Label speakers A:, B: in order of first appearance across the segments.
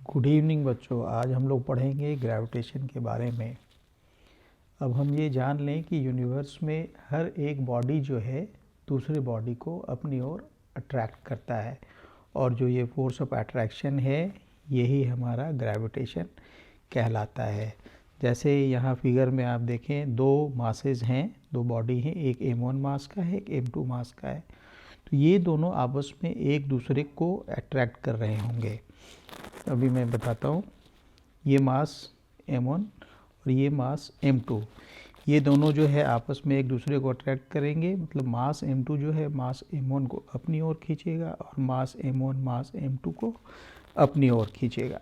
A: Good evening बच्चों। आज हम लोग पढ़ेंगे ग्रेविटेशन के बारे में। अब हम ये जान लें कि यूनिवर्स में हर एक बॉडी जो है दूसरे बॉडी को अपनी ओर अट्रैक्ट करता है, और जो ये फोर्स ऑफ अट्रैक्शन है यही हमारा ग्रेविटेशन कहलाता है। जैसे यहाँ फिगर में आप देखें, दो मासेस हैं, दो बॉडी हैं, एक m1 मास का है, एक m2 मास का है। तो ये दोनों आपस में एक दूसरे को अट्रैक्ट कर रहे होंगे। अभी मैं बताता हूँ। ये मास m1 और ये मास m2, ये दोनों जो है आपस में एक दूसरे को अट्रैक्ट करेंगे। मतलब मास m2 जो है मास m1 को अपनी ओर खींचेगा और मास m1 मास m2 को अपनी ओर खींचेगा।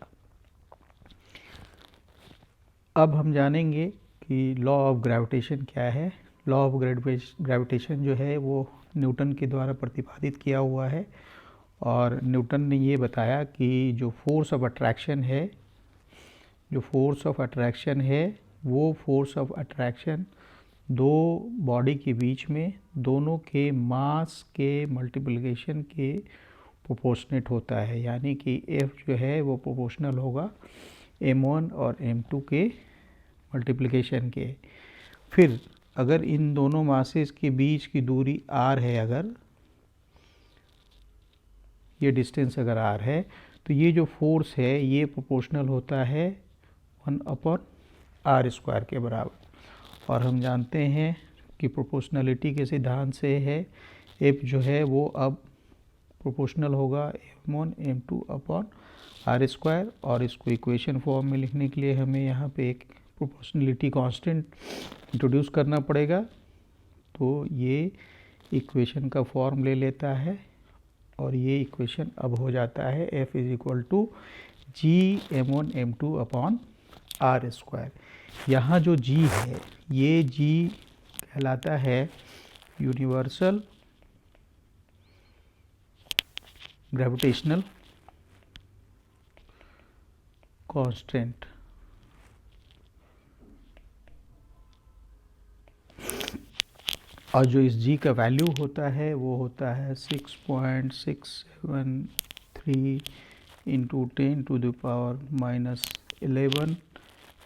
A: अब हम जानेंगे कि लॉ ऑफ ग्रेविटेशन क्या है। लॉ ऑफ ग्रेविटेशन जो है वो न्यूटन के द्वारा प्रतिपादित किया हुआ है, और न्यूटन ने ये बताया कि जो फोर्स ऑफ अट्रैक्शन है, वो फोर्स ऑफ अट्रैक्शन दो बॉडी के बीच में दोनों के मास के मल्टीप्लिकेशन के प्रोपोर्शनेट होता है। यानी कि F जो है वो प्रोपोर्शनल होगा m1 और m2 के मल्टीप्लिकेशन के। फिर अगर इन दोनों मासेस के बीच की दूरी r है, अगर ये डिस्टेंस अगर r है, तो ये जो फोर्स है ये प्रोपोर्शनल होता है 1/r² के बराबर। और हम जानते हैं कि प्रोपोर्शनलिटी के सिद्धांत से है F जो है वो अब प्रोपोर्शनल होगा m1 m2/r²। और इसको इक्वेशन फॉर्म में लिखने के लिए हमें यहाँ पे एक प्रोपोर्शनलिटी कांस्टेंट इंट्रोड्यूस करना पड़ेगा। तो ये इक्वेशन का फॉर्म ले लेता है, और ये इक्वेशन अब हो जाता है F = g m1 m2/r²। यहाँ जो g है, ये g कहलाता है यूनिवर्सल ग्रेविटेशनल कांस्टेंट। और जो इस g का वैल्यू होता है वो होता है 6.673 × 10⁻⁻11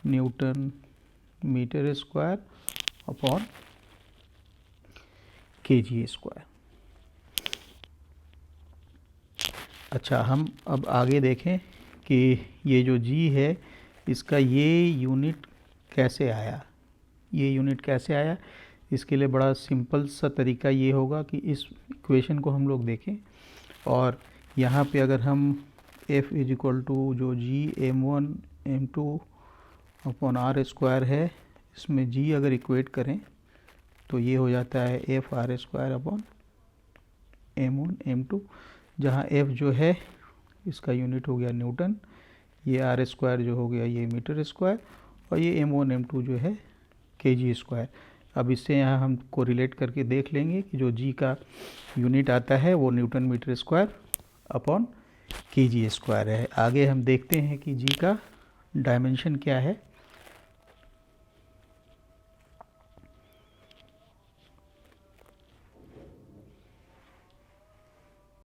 A: Newton metre square upon kg²। अच्छा, हम अब आगे देखें कि ये जो g है इसका ये यूनिट कैसे आया। इसके लिए बड़ा सिंपल सा तरीका ये होगा कि इस इक्वेशन को हम लोग देखें, और यहाँ पे अगर हम F = जो g m1 m2/r² है, इसमें g अगर इक्वेट करें तो ये हो जाता है F r² m1 m2, जहाँ F जो है इसका यूनिट हो गया न्यूटन, ये r² जो हो गया ये मीटर स्क्वायर, और ये m1 m2 जो है kg²। अब इससे यहाँ हम कोरिलेट करके देख लेंगे कि जो g का यूनिट आता है वो Newton metre square upon kg² है। आगे हम देखते हैं कि g का डायमेंशन क्या है।